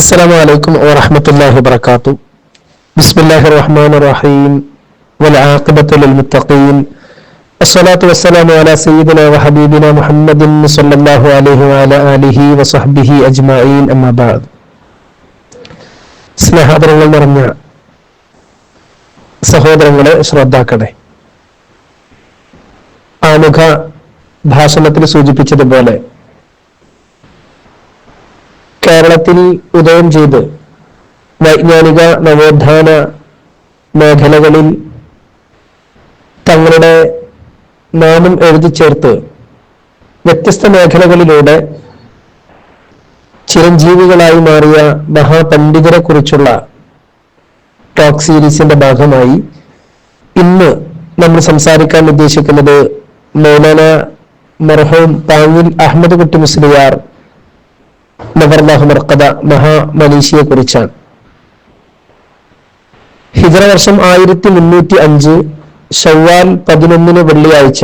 السلام عليكم ورحمة الله وبركاته. بسم الله الرحمن الرحيم والعاقبة للمتقين. الصلاة والسلام على سيدنا وحبيبنا محمد صلى الله عليه وعلى آله وصحبه أجمعين. أما بعد. സ്നേഹാദരങ്ങൾ നിറഞ്ഞ സഹോദരങ്ങളെ, ശ്രോതാക്കളെ, ആമുഖ ഭാഷണത്തിൽ സൂചിപ്പിച്ചതുപോലെ കേരളത്തിൽ ഉദയം ചെയ്ത് വൈജ്ഞാനിക നവോത്ഥാന മേഖലകളിൽ തങ്ങളുടെ നാമം എഴുതി ചേർത്ത് വ്യത്യസ്ത മേഖലകളിലൂടെ ചിരഞ്ജീവികളായി മാറിയ മഹാപണ്ഡിതരെ കുറിച്ചുള്ള ടോക്ക് സീരീസിന്റെ ഭാഗമായി ഇന്ന് നമ്മൾ സംസാരിക്കാൻ ഉദ്ദേശിക്കുന്നത് മൗലാന മർഹൂം പാങ്ങിൽ അഹമ്മദ് കുട്ടി മുസ്ലിയാർ നവറല്ലാഹു മർഖദ മഹാമനീഷിയെ കുറിച്ചാണ്. ഹിജ്റ വർഷം 1305 ശവ്വാൽ 11 വെള്ളിയാഴ്ച,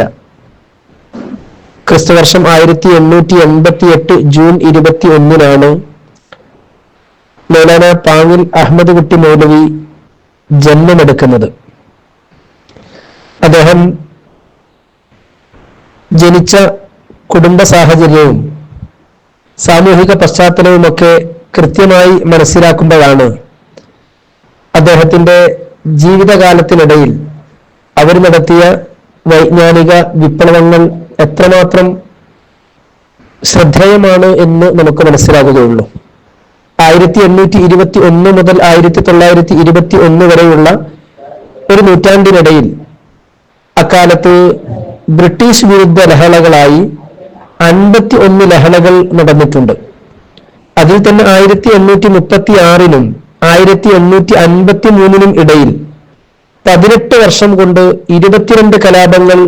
ക്രിസ്തുവർഷം 1888 ജൂൺ 21 മൗലാന പാങ്ങിൽ അഹമ്മദ് കുട്ടി മൗലവി ജന്മമെടുക്കുന്നത്. അദ്ദേഹം ജനിച്ച കുടുംബ സാഹചര്യവും സാമൂഹിക പശ്ചാത്തലവുമൊക്കെ കൃത്യമായി മനസ്സിലാക്കുമ്പോഴാണ് അദ്ദേഹത്തിന്റെ ജീവിതകാലത്തിനിടയിൽ അവർ നടത്തിയ വൈജ്ഞാനിക വിപ്ലവങ്ങൾ എത്രമാത്രം ശ്രദ്ധേയമാണ് എന്ന് നമുക്ക് മനസ്സിലാകുകയുള്ളൂ. 1821 മുതൽ 1921 വരെയുള്ള ഒരു നൂറ്റാണ്ടിനിടയിൽ അക്കാലത്ത് ബ്രിട്ടീഷ് വിരുദ്ധ ലഹളകളായി 51 ലഹളകൾ നടന്നിട്ടുണ്ട്. അതിൽ തന്നെ 1836 1853 ഇടയിൽ 18 വർഷം കൊണ്ട് 22 കലാപങ്ങൾ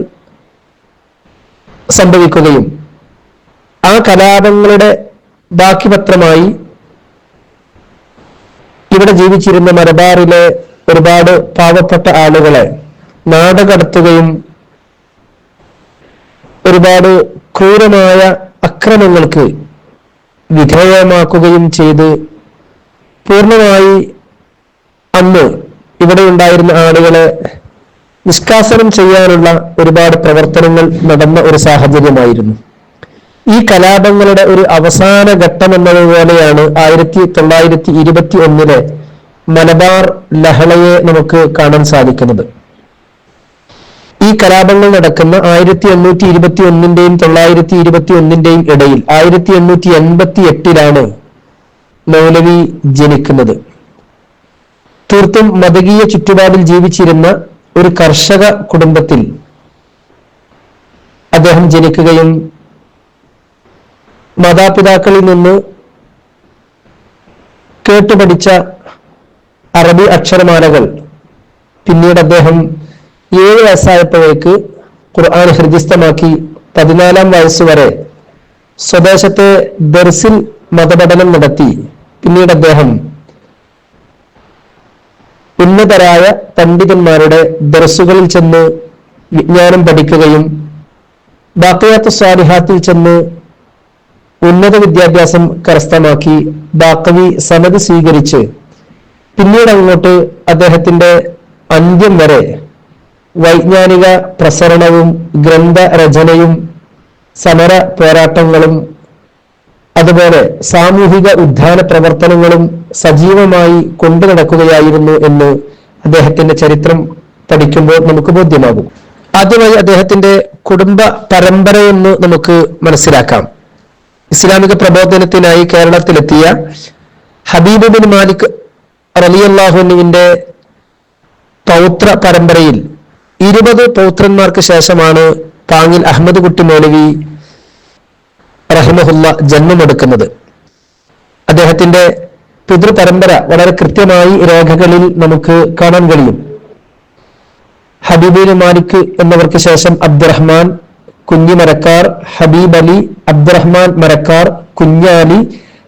സംഭവിക്കുകയും ആ കലാപങ്ങളുടെ ബാക്കി പത്രമായി ഇവിടെ ജീവിച്ചിരുന്ന മലബാറിലെ ഒരുപാട് പാവപ്പെട്ട ആളുകളെ നാടുകടത്തുകയും ഒരുപാട് ക്രൂരമായ അക്രമങ്ങൾക്ക് വിധേയമാക്കുകയും ചെയ്ത് പൂർണ്ണമായി അന്ന് ഇവിടെ ഉണ്ടായിരുന്ന ആളുകളെ നിഷ്കാസനം ചെയ്യാനുള്ള ഒരുപാട് പ്രവർത്തനങ്ങൾ നടന്ന ഒരു സാഹചര്യമായിരുന്നു. ഈ കലാപങ്ങളുടെ ഒരു അവസാന ഘട്ടം എന്നതുപോലെയാണ് 1921 മലബാർ ലഹളയെ നമുക്ക് കാണാൻ സാധിക്കുന്നത്. ഈ കലാപങ്ങൾ നടക്കുന്ന 1821 1921 ഇടയിൽ 1888 മൗലവി ജനിക്കുന്നത്. തീർത്തും മതകീയ ചുറ്റുപാടിൽ ജീവിച്ചിരുന്ന ഒരു കർഷക കുടുംബത്തിൽ അദ്ദേഹം ജനിക്കുകയും മാതാപിതാക്കളിൽ നിന്ന് കേട്ടുപഠിച്ച അറബി അക്ഷരമാലകൾ പിന്നീട് അദ്ദേഹം 7 വയസ്സായപ്പോഴേക്ക് ഖുർആൻ ഹൃദിസ്ഥമാക്കി 14 വയസ്സുവരെ സ്വദേശത്തെ ദർസിൽ മതപഠനം നടത്തി. പിന്നീട് അദ്ദേഹം ഉന്നതരായ പണ്ഡിതന്മാരുടെ ദർസുകളിൽ ചെന്ന് വിജ്ഞാനം പഠിക്കുകയും ബാഖിയാത്ത് സ്വാലിഹാത്തിൽ ചെന്ന് ഉന്നത വിദ്യാഭ്യാസം കരസ്ഥമാക്കി ബാഖവി സനദ് സ്വീകരിച്ച് പിന്നീട് അങ്ങോട്ട് അദ്ദേഹത്തിന്റെ അന്ത്യം വരെ വൈജ്ഞാനിക പ്രസരണവും ഗ്രന്ഥരചനയും സമര പോരാട്ടങ്ങളും അതുപോലെ സാമൂഹിക ഉദ്ധാന പ്രവർത്തനങ്ങളും സജീവമായി കൊണ്ടു നടക്കുകയായിരുന്നു എന്ന് അദ്ദേഹത്തിന്റെ ചരിത്രം പഠിക്കുമ്പോൾ നമുക്ക് ബോധ്യമാകും. ആദ്യമായി അദ്ദേഹത്തിന്റെ കുടുംബ പരമ്പരയെന്ന് നമുക്ക് മനസ്സിലാക്കാം. ഇസ്ലാമിക പ്രബോധനത്തിനായി കേരളത്തിലെത്തിയ ഹബീബ് ബിൻ മാലിക് റളിയല്ലാഹു അൻഹുവിന്റെ പൗത്ര പരമ്പരയിൽ 20 പൗത്രന്മാർക്ക് ശേഷമാണ് പാങ്ങിൽ അഹമ്മദ് കുട്ടി മൗലവി റഹിമഹുല്ല ജന്മമെടുക്കുന്നത്. അദ്ദേഹത്തിന്റെ പിതൃപരമ്പര വളരെ കൃത്യമായി രേഖകളിൽ നമുക്ക് കാണാൻ കഴിയും. ഹബീബ് ബിൻ മാലിക് എന്നവർക്ക് ശേഷം അബ്ദുറഹ്മാൻ കുഞ്ഞി മരക്കാർ, ഹബീബ് അലി, അബ്ദുറഹ്മാൻ മരക്കാർ, കുഞ്ഞാലി,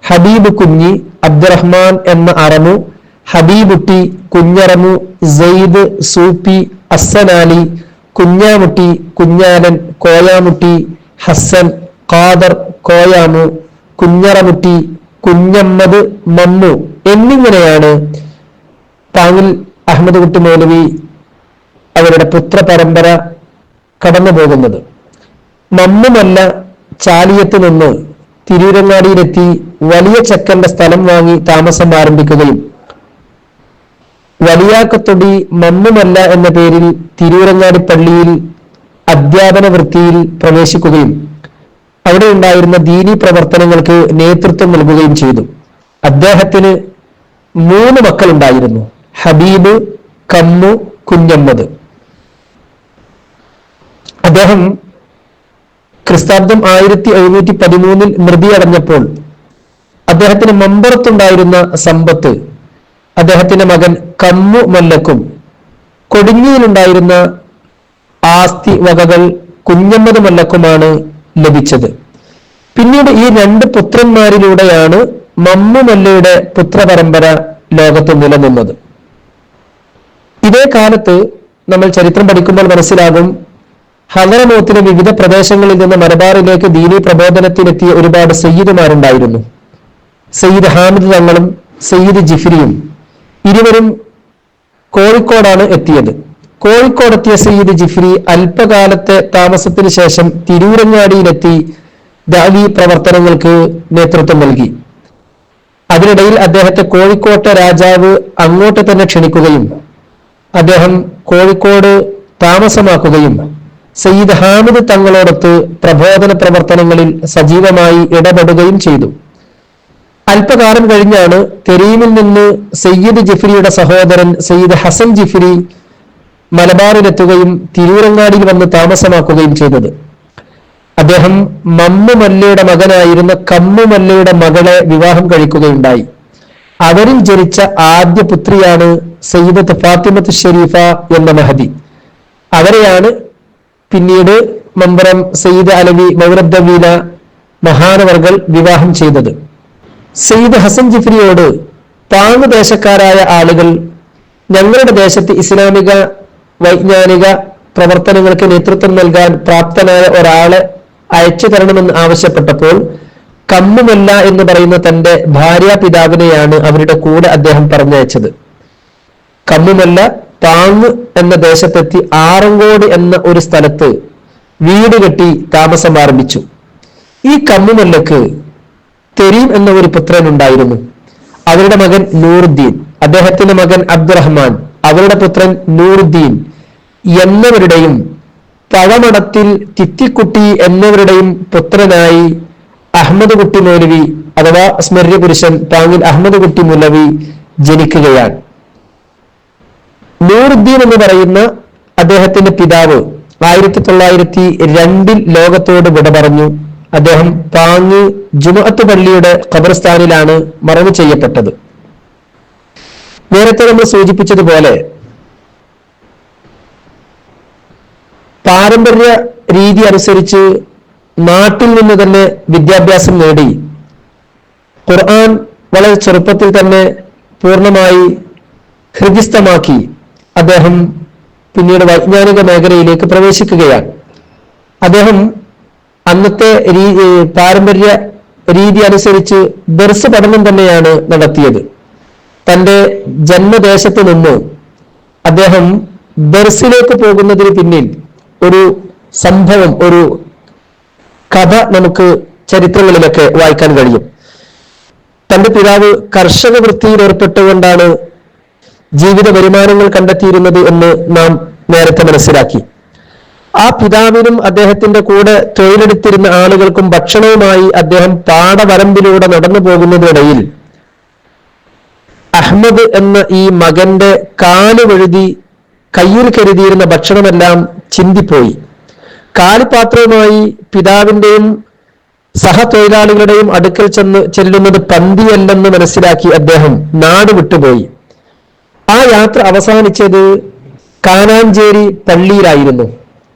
ഹബീബ് കുഞ്ഞി, അബ്ദുറഹ്മാൻ എന്ന അറമു, ഹബീബുട്ടി, കുഞ്ഞറമു, സെയ്ദ്, സൂപ്പി, അസ്സനാലി, കുഞ്ഞാമുട്ടി, കുഞ്ഞാലൻ, കോയാമുട്ടി, ഹസ്സൻ, ഖാദർ, കോയാമു, കുഞ്ഞറമുട്ടി, കുഞ്ഞമ്മദ്, മമ്മു എന്നിങ്ങനെയാണ് പാങ്ങിൽ അഹമ്മദ് കുട്ടി മൗലവി അവരുടെ പുത്ര പരമ്പര കടന്നു പോകുന്നത്. മമ്മുമല്ല ചാലിയത്ത് നിന്ന് തിരൂരങ്ങാടിയിലെത്തി വലിയ ചെക്കന്റെ സ്ഥലം വാങ്ങി താമസം ആരംഭിക്കുകയും വലിയാക്കത്തൊടി മമ്മുമല്ല എന്ന പേരിൽ തിരൂരങ്ങാടി പള്ളിയിൽ അധ്യാപന വൃത്തിയിൽ പ്രവേശിക്കുകയും അവിടെ ഉണ്ടായിരുന്ന ദീനീ പ്രവർത്തനങ്ങൾക്ക് നേതൃത്വം നൽകുകയും ചെയ്തു. അദ്ദേഹത്തിന് 3 മക്കളുണ്ടായിരുന്നു: ഹബീബ്, കമ്മു, കുഞ്ഞമ്മദ്. അദ്ദേഹം ക്രിസ്താബ്ദം 1713 മൃതിയടഞ്ഞപ്പോൾ അദ്ദേഹത്തിന് മമ്പുറത്തുണ്ടായിരുന്ന സമ്പത്ത് അദ്ദേഹത്തിന്റെ മകൻ കമ്മു മല്ലക്കും കൊടിഞ്ഞിയിലുണ്ടായിരുന്ന ആസ്തി വകകൾ കുഞ്ഞമ്മദ് മല്ലക്കുമാണ് ലഭിച്ചത്. പിന്നീട് ഈ 2 പുത്രന്മാരിലൂടെയാണ് മമ്മു മല്ലയുടെ പുത്രപരമ്പര ലോകത്ത് നിലനിന്നത്. ഇതേ കാലത്ത് നമ്മൾ ചരിത്രം പഠിക്കുമ്പോൾ മനസ്സിലാകും, ഹദറമൗത്തിലെ വിവിധ പ്രദേശങ്ങളിൽ നിന്ന് മലബാറിലേക്ക് ദീനീ പ്രബോധനത്തിലെത്തിയ ഒരുപാട് സയ്യിദുമാരുണ്ടായിരുന്നു. സയ്യിദ് ഹാമിദ് തങ്ങളും സയ്യിദ് ജിഫ്രിയും ഇരുവരും കോഴിക്കോടാണ് എത്തിയത്. കോഴിക്കോടെത്തിയ സയ്യിദ് ജിഫ്രി അല്പകാലത്തെ താമസത്തിന് ശേഷം തിരൂരങ്ങാടിയിലെത്തി ദഅവി പ്രവർത്തനങ്ങൾക്ക് നേതൃത്വം നൽകി. അതിനിടയിൽ അദ്ദേഹത്തെ കോഴിക്കോട്ടെ രാജാവ് അങ്ങോട്ട് തന്നെ ക്ഷണിക്കുകയും അദ്ദേഹം കോഴിക്കോട് താമസമാക്കുകയും സയ്യിദ് ഹാമിദ് തങ്ങളോടൊത്ത് പ്രബോധന പ്രവർത്തനങ്ങളിൽ സജീവമായി ഇടപെടുകയും ചെയ്തു. അല്പകാലം കഴിഞ്ഞാണ് തെരീമിൽ നിന്ന് സയ്യിദ് ജിഫ്രിയുടെ സഹോദരൻ സയ്യിദ് ഹസൻ ജിഫ്രി മലബാറിലെത്തുകയും തിരൂരങ്ങാടിയിൽ വന്ന് താമസമാക്കുകയും ചെയ്തത്. അദ്ദേഹം മമ്മു മല്ലയുടെ മകനായിരുന്ന കമ്മു മല്ലയുടെ മകളെ വിവാഹം കഴിക്കുകയുണ്ടായി. അവരിൽ ജനിച്ച ആദ്യ പുത്രിയാണ് സയ്യിദത്ത് ഫാത്തിമത്ത് ഷരീഫ എന്ന മഹദി. അവരെയാണ് പിന്നീട് മമ്പറം സയ്യിദ് അലവി മൗലദ്ദവീല മഹാനവർകൾ വിവാഹം ചെയ്തത്. സയ്യിദ് ഹസൻ ജിഫ്രിയോട് താങ്ങ് ദേശക്കാരായ ആളുകൾ ഞങ്ങളുടെ ദേശത്ത് ഇസ്ലാമിക വൈജ്ഞാനിക പ്രവർത്തനങ്ങൾക്ക് നേതൃത്വം നൽകാൻ പ്രാപ്തനായ ഒരാളെ അയച്ചു തരണമെന്ന് ആവശ്യപ്പെട്ടപ്പോൾ കമ്മുമല്ല എന്ന് പറയുന്ന തന്റെ ഭാര്യാപിതാവിനെയാണ് അവരുടെ കൂടെ അദ്ദേഹം പറഞ്ഞയച്ചത്. കമ്മുമല്ല താങ്ങ് എന്ന ദേശത്തെത്തി ആറങ്കോട് എന്ന ഒരു സ്ഥലത്ത് വീട് കെട്ടി താമസം ആരംഭിച്ചു. ഈ കമ്മുമല്ലക്ക് തെരീം എന്ന ഒരു പുത്രൻ ഉണ്ടായിരുന്നു. അവരുടെ മകൻ നൂറുദ്ദീൻ, അദ്ദേഹത്തിന്റെ മകൻ അബ്ദുറഹ്മാൻ, അവരുടെ പുത്രൻ നൂറുദ്ദീൻ എന്നിവരുടെയും പഴമടത്തിൽ തിത്തിക്കുട്ടി എന്നിവരുടെയും പുത്രനായി അഹമ്മദ് കുട്ടി മൗലവി അഥവാ സ്മര്യപുരുഷൻ പാങ്ങിൽ അഹമ്മദ് കുട്ടി മൗലവി ജനിക്കുകയാണ്. നൂറുദ്ദീൻ എന്ന് പറയുന്ന അദ്ദേഹത്തിന്റെ പിതാവ് 1902 ലോകത്തോട് വിട പറഞ്ഞു. അദ്ദേഹം പാങ്ങ് ജുമുഅത്ത് പള്ളിയുടെ ഖബർസ്ഥാനിലാണ് മറവ് ചെയ്യപ്പെട്ടത്. നേരത്തെ നമ്മൾ സൂചിപ്പിച്ചതുപോലെ പാരമ്പര്യ രീതി അനുസരിച്ച് നാട്ടിൽ നിന്ന് തന്നെ വിദ്യാഭ്യാസം നേടി ഖുർആൻ വളരെ ചെറുപ്പത്തിൽ തന്നെ പൂർണ്ണമായി ഹൃദിസ്ഥമാക്കി അദ്ദേഹം പിന്നീട് വൈജ്ഞാനിക മേഖലയിലേക്ക് പ്രവേശിക്കുകയാണ്. അദ്ദേഹം അന്നത്തെ പാരമ്പര്യ രീതി അനുസരിച്ച് ദർസ് പഠനം തന്നെയാണ് നടത്തിയത്. തന്റെ ജന്മദേശത്ത് നിന്ന് അദ്ദേഹം ദർസിലേക്ക് പോകുന്നതിന് പിന്നിൽ ഒരു സംഭവം, ഒരു കഥ നമുക്ക് ചരിത്രങ്ങളിലൊക്കെ വായിക്കാൻ കഴിയും. തന്റെ പിതാവ് കർഷക വൃത്തിയിൽ ഏർപ്പെട്ടുകൊണ്ടാണ് ജീവിത വരുമാനങ്ങൾ കണ്ടെത്തിയിരുന്നത് എന്ന് നാം നേരത്തെ മനസ്സിലാക്കി. ആ പിതാവിനും അദ്ദേഹത്തിന്റെ കൂടെ തൊഴിലെടുത്തിരുന്ന ആളുകൾക്കും ഭക്ഷണവുമായി അദ്ദേഹം പാടവരമ്പിലൂടെ നടന്നു പോകുന്നതിനിടയിൽ അഹമ്മദ് എന്ന ഈ മകന്റെ കാല് വഴുതി കയ്യിൽ കരുതിയിരുന്ന ഭക്ഷണമെല്ലാം ചിന്തിപ്പോയി. കാലിപാത്രവുമായി പിതാവിന്റെയും സഹതൊഴിലാളികളുടെയും അടുക്കൽ ചെല്ലുന്നത് പന്തിയല്ലെന്ന് മനസ്സിലാക്കി അദ്ദേഹം നാട് വിട്ടുപോയി. ആ യാത്ര അവസാനിച്ചത് കാനാഞ്ചേരി പള്ളിയിലായിരുന്നു.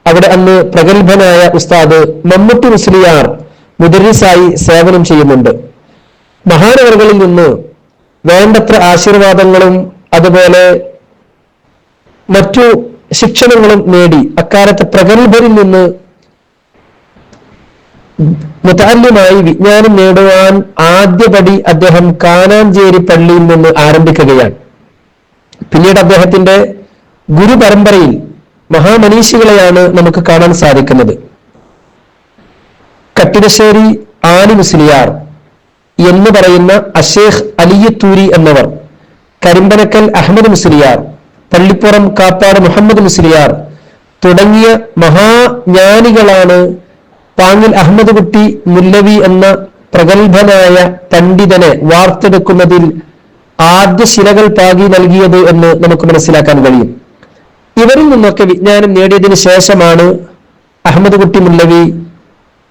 അവിടെ അന്ന് പ്രഗത്ഭനായ ഉസ്താദ് മമ്മൂട്ടി മുസ്ലിയാർ മുദരിസായി സേവനം ചെയ്യുന്നുണ്ട്. മഹാനവറുകളിൽ നിന്ന് വേണ്ടത്ര ആശീർവാദങ്ങളും അതുപോലെ മറ്റു ശിക്ഷണങ്ങളും നേടി അക്കാലത്ത് പ്രഗത്ഭരിൽ നിന്ന് മുതഅല്ലിമായി വിജ്ഞാനം നേടുവാൻ ആദ്യപടി അദ്ദേഹം കാനാഞ്ചേരി പള്ളിയിൽ നിന്ന് ആരംഭിക്കുകയാണ്. പിന്നീട് അദ്ദേഹത്തിന്റെ ഗുരുപരമ്പരയിൽ മഹാമനീഷികളെയാണ് നമുക്ക് കാണാൻ സാധിക്കുന്നത്. കട്ടിടശ്ശേരി ആലി മുസ്ലിയാർ എന്ന് പറയുന്ന അഷേഖ് അലിയത്തൂരി എന്നവർ, കരിമ്പനക്കൽ അഹമ്മദ് മുസ്ലിയാർ, പള്ളിപ്പുറം കാപ്പാട് മുഹമ്മദ് മുസ്ലിയാർ തുടങ്ങിയ മഹാജ്ഞാനികളാണ് പാങ്ങിൽ അഹമ്മദ് കുട്ടി മുല്ലവി എന്ന പ്രഗത്ഭനായ പണ്ഡിതനെ വാർത്തെടുക്കുന്നതിൽ ആദ്യ ശിലകൾ പാകി നൽകിയത് എന്ന് നമുക്ക് മനസ്സിലാക്കാൻ കഴിയും. ഇവരിൽ നിന്നൊക്കെ വിജ്ഞാനം നേടിയതിനു ശേഷമാണ് അഹമ്മദ് കുട്ടി മുല്ലവി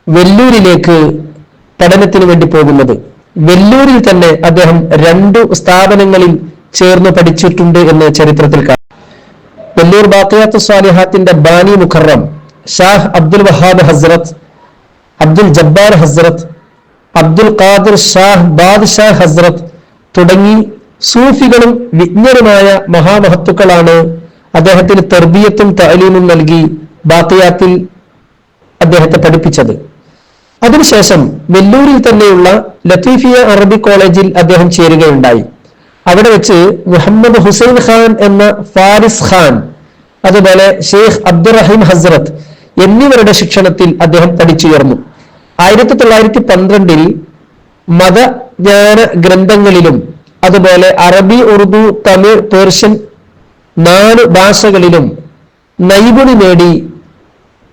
വെല്ലൂരിലേക്ക് പഠനത്തിന് വേണ്ടി പോകുന്നത്. വെല്ലൂരിൽ തന്നെ അദ്ദേഹം 2 സ്ഥാപനങ്ങളിൽ ചേർന്ന് പഠിച്ചിട്ടുണ്ട് എന്ന് ചരിത്രത്തിൽ കാണാം. വെല്ലൂർ ബാഖിയാത്തു സ്വാലിഹാത്തിന്റെ ബാനി മുഖറം ഷാഹ് അബ്ദുൽ വഹാബ് ഹസ്രത്ത്, അബ്ദുൽ ജബ്ബാർ ഹസ്രത്ത്, അബ്ദുൽ ഖാദിർ ഷാഹ് ബാദ്ഷാഹ് ഹസ്രത്ത് തുടങ്ങി സൂഫികളും വിജ്ഞരുമായ മഹാമഹത്തുക്കളാണ് അദ്ദേഹത്തിന് തർബിയത്തും തഅലീമും നൽകി ബാഖിയാത്തിൽ അദ്ദേഹത്തെ പഠിപ്പിച്ചത്. അതിനുശേഷം വെല്ലൂരിൽ തന്നെയുള്ള ലത്തീഫിയ അറബി കോളേജിൽ അദ്ദേഹം ചേരുകയുണ്ടായി. അവിടെ വെച്ച് മുഹമ്മദ് ഹുസൈൻ ഖാൻ എന്ന ഫാരിസ് ഖാൻ, അതുപോലെ ഷെയ്ഖ് അബ്ദുറഹീം ഹസ്രത്ത് എന്നിവരുടെ ശിക്ഷണത്തിൽ അദ്ദേഹം പഠിച്ചുയർന്നു. 1912 മതജ്ഞാന ഗ്രന്ഥങ്ങളിലും അതുപോലെ അറബി, ഉറുദു, തമിഴ്, പേർഷ്യൻ 4 ഭാഷകളിലും നൈപുണി നേടി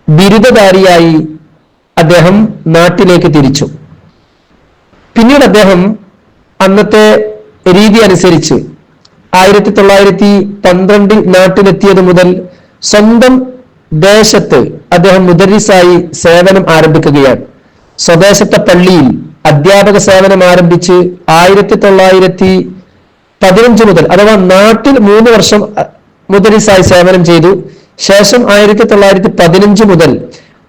ബിരുദധാരിയായി അദ്ദേഹം നാട്ടിലേക്ക് തിരിച്ചു. പിന്നീട് അദ്ദേഹം അന്നത്തെ രീതി അനുസരിച്ച് 1912 നാട്ടിലെത്തിയത് മുതൽ സ്വന്തം ദേശത്ത് അദ്ദേഹം മുദരിസായി സേവനം ആരംഭിക്കുകയാണ്. സ്വദേശത്തെ പള്ളിയിൽ അധ്യാപക സേവനം ആരംഭിച്ച് 1915 മുതൽ, അഥവാ നാട്ടിൽ 3 വർഷം മുദരിസായി സേവനം ചെയ്തു. ശേഷം 1915 മുതൽ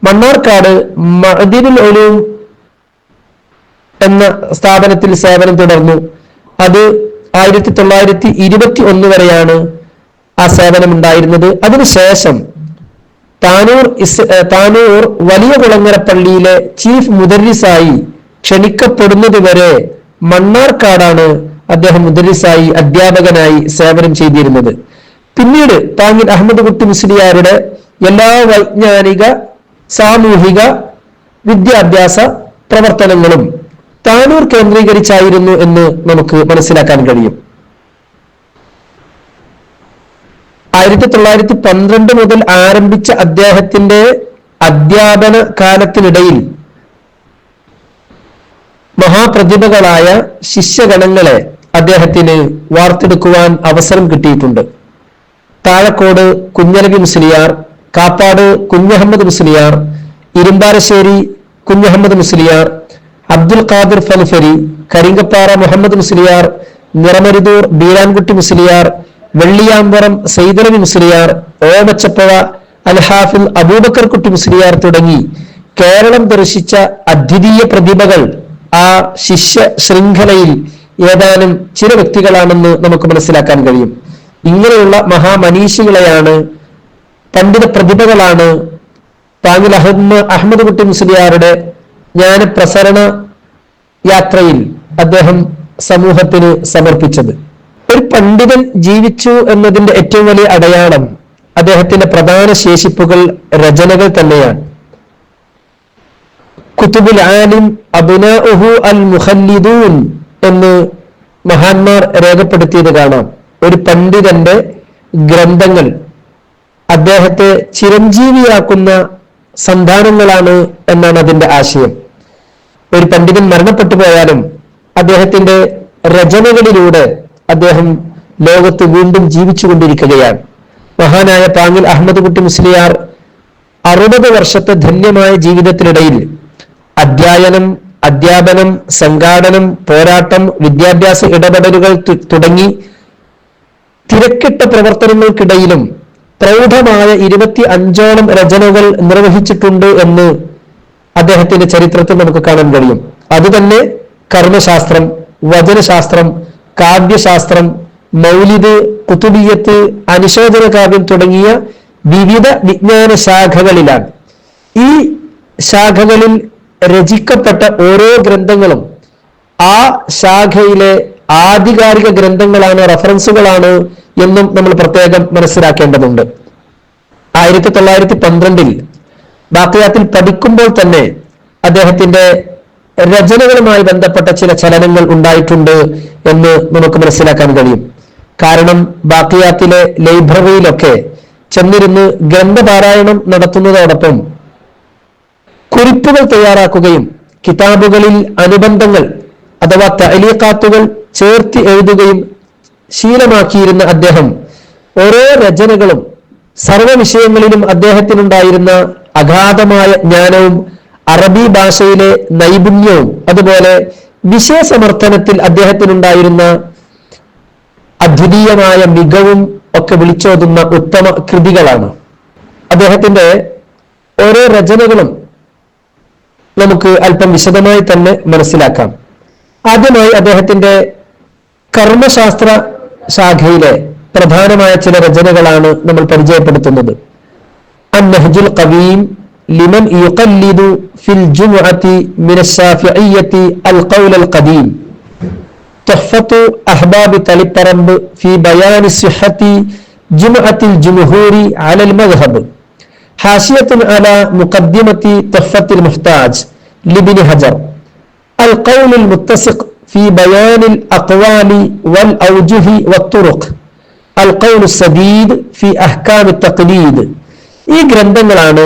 മണ്ണാർക്കാട് മഅദിനുൽ ഉലൂം എന്ന സ്ഥാപനത്തിൽ സേവനം തുടർന്നു. അത് 1921 വരെയാണ് ആ സേവനം ഉണ്ടായിരുന്നത്. അതിനുശേഷം താനൂർ വലിയ കുളങ്ങര പള്ളിയിലെ ചീഫ് മുദരിസായി ക്ഷണിക്കപ്പെടുന്നത് വരെ മണ്ണാർക്കാടാണ് അദ്ദേഹം മുദരിസായി അധ്യാപകനായി സേവനം ചെയ്തിരുന്നത്. പിന്നീട് പാങ്ങിൽ അഹമ്മദ് കുട്ടി മുസ്ലിയാരുടെ എല്ലാ വൈജ്ഞാനിക, സാമൂഹിക, വിദ്യാഭ്യാസ പ്രവർത്തനങ്ങളും താനൂർ കേന്ദ്രീകരിച്ചായിരുന്നു എന്ന് നമുക്ക് മനസ്സിലാക്കാൻ കഴിയും. 1912 മുതൽ ആരംഭിച്ച അദ്ദേഹത്തിന്റെ അധ്യാപന കാലത്തിനിടയിൽ മഹാപ്രതിഭകളായ ശിഷ്യഗണങ്ങളെ അദ്ദേഹത്തിന് വാർത്തെടുക്കുവാൻ അവസരം കിട്ടിയിട്ടുണ്ട്. താഴക്കോട് കുഞ്ഞലവി മുസ്ലിയാർ, കാപ്പാട് കുഞ്ഞഹമ്മദ് മുസ്ലിയാർ, ഇരുമ്പാലശ്ശേരി കുഞ്ഞഹമ്മദ് മുസ്ലിയാർ, അബ്ദുൽ ഖാദിർ ഫൽഫരി, കരിങ്കപ്പാറ മുഹമ്മദ് മുസ്ലിയാർ, നിറമരുതൂർ ബീരാൻകുട്ടി മുസ്ലിയാർ, വെള്ളിയാമ്പുറം സൈദലവി മുസ്ലിയാർ, ഓമച്ചപ്പുഴ അൽഹാഫിൽ അബൂബക്കർ കുട്ടി മുസ്ലിയാർ തുടങ്ങി കേരളം ദർശിച്ച അദ്വിതീയ പ്രതിഭകൾ ആ ശിഷ്യ ശൃംഖലയിൽ ഏതാനും ചില വ്യക്തികളാണെന്ന് നമുക്ക് മനസ്സിലാക്കാൻ കഴിയും. ഇങ്ങനെയുള്ള മഹാമനീഷികളെയാണ്, പണ്ഡിത പ്രതിഭകളാണ് പാങ്ങിൽ അഹമ്മദ് കുട്ടി മുസ്ലിയാരുടെ ജ്ഞാനപ്രസരണ യാത്രയിൽ അദ്ദേഹം സമൂഹത്തിന് സമർപ്പിച്ചത്. ഒരു പണ്ഡിതൻ ജീവിച്ചു എന്നതിന്റെ ഏറ്റവും വലിയ അടയാളം അദ്ദേഹത്തിന്റെ പ്രധാന ശേഷിപ്പുകൾ രചനകൾ തന്നെയാണ്. കുതുബുൽ ആലിം അബ്നാഉഹു അൽ മുഖല്ലിദൂൻ എന്ന് മഹാന്മാർ രേഖപ്പെടുത്തിയത് കാണാം. ഒരു പണ്ഡിതന്റെ ഗ്രന്ഥങ്ങൾ അദ്ദേഹത്തെ ചിരഞ്ജീവിയാക്കുന്ന സന്താനങ്ങളാണ് എന്നാണ് അതിന്റെ ആശയം. ഒരു പണ്ഡിതൻ മരണപ്പെട്ടു പോയാലും അദ്ദേഹത്തിന്റെ രചനകളിലൂടെ അദ്ദേഹം ലോകത്ത് വീണ്ടും ജീവിച്ചുകൊണ്ടിരിക്കുകയാണ്. മഹാനായ പാങ്ങിൽ അഹമ്മദ് കുട്ടി മുസ്ലിയാർ 60 വർഷത്തെ ധന്യമായ ജീവിതത്തിനിടയിൽ അധ്യയനം, അധ്യാപനം, സംഘാടനം, പോരാട്ടം, വിദ്യാഭ്യാസ ഇടപെടലുകൾ തുടങ്ങി തിരക്കിട്ട പ്രവർത്തനങ്ങൾക്കിടയിലും പ്രൗഢമായ 25ഓളം രചനകൾ നിർവഹിച്ചിട്ടുണ്ട് എന്ന് അദ്ദേഹത്തിന്റെ ചരിത്രത്തിൽ നമുക്ക് കാണാൻ കഴിയും. അതുതന്നെ കർമ്മശാസ്ത്രം, വചനശാസ്ത്രം, കാവ്യശാസ്ത്രം, മൗലിദ്, കുതുബിയത്ത്, അനുശോചന കാവ്യം തുടങ്ങിയ വിവിധ വിജ്ഞാന ശാഖകളിലാണ്. ഈ ശാഖകളിൽ രചിക്കപ്പെട്ട ഓരോ ഗ്രന്ഥങ്ങളും ആ ശാഖയിലെ ആധികാരിക ഗ്രന്ഥങ്ങളാണ്, റഫറൻസുകളാണ് എന്നും നമ്മൾ പ്രത്യേകം മനസ്സിലാക്കേണ്ടതുണ്ട്. 1912 ബാഖിയാത്തിൽ പഠിക്കുമ്പോൾ തന്നെ അദ്ദേഹത്തിന്റെ രചനകളുമായി ബന്ധപ്പെട്ട ചില ചലനങ്ങൾ ഉണ്ടായിട്ടുണ്ട് എന്ന് നമുക്ക് മനസ്സിലാക്കാൻ കഴിയും. കാരണം ബാഖിയാത്തിലെ ലൈബ്രറിയിലൊക്കെ ചെന്നിരുന്ന് ഗ്രന്ഥപാരായണം നടത്തുന്നതോടൊപ്പം കുറിപ്പുകൾ തയ്യാറാക്കുകയും കിതാബുകളിൽ അനുബന്ധങ്ങൾ അഥവാ തഅലീഖാത്തുകൾ ചേർത്ത് എഴുതുകയും ശീലമാക്കിയിരുന്ന അദ്ദേഹം ഓരോ രചനകളും സർവ്വ വിഷയങ്ങളിലും അദ്ദേഹത്തിനുണ്ടായിരുന്ന അഗാധമായ ജ്ഞാനവും അറബി ഭാഷയിലെ നൈപുണ്യവും അതുപോലെ വിഷയസമർത്ഥനത്തിൽ അദ്ദേഹത്തിനുണ്ടായിരുന്ന അദ്വിതീയമായ മികവും ഒക്കെ വിളിച്ചോതുന്ന ഉത്തമ കൃതികളാണ്. അദ്ദേഹത്തിന്റെ ഓരോ രചനകളും നമുക്ക് അല്പം വിശദമായി തന്നെ മനസ്സിലാക്കാം. ആദ്യമായി അദ്ദേഹത്തിന്റെ കർമ്മശാസ്ത്ര ശാഖയിലെ പ്രധാനമായ ചില രചനകളാണ് നമ്മൾ പരിചയപ്പെടുത്തുന്നത്. അന്നഹ്ജുൽ ഖവീം ലിമൻ യുഖല്ലിദു ഫിൽ ജുമുഅത്തി മിനശ്ശാഫിഇയ്യത്തി അൽ ഖൗൽ അൽ ഖദീം, തുഹ്ഫത്തു അഹ്ബാബി തളിപ്പറമ്പ് ഫി ബയാനി സിഹ്ഹത്തി ജുമുഅത്തിൽ ജുംഹൂരി അലൽ മദ്ഹബ്, ഹാശിയത്തുൻ അലാ മുഖദ്ദിമത്തി തുഹ്ഫത്തിൽ മുഹ്താജ് ലിബ്നി ഹജർ, അൽ ഖൗൽ അൽ മുത്തസിഖ് ഫി ബയാനിൽ അഖ്വാലി വൽ ഔജുഹി വത്തുറുഖ്, അൽ ഖൗൽ സദീദ് ഫി അഹ്കാമി തഖ്ലീദ്. ഈ ഗ്രന്ഥങ്ങളാണ്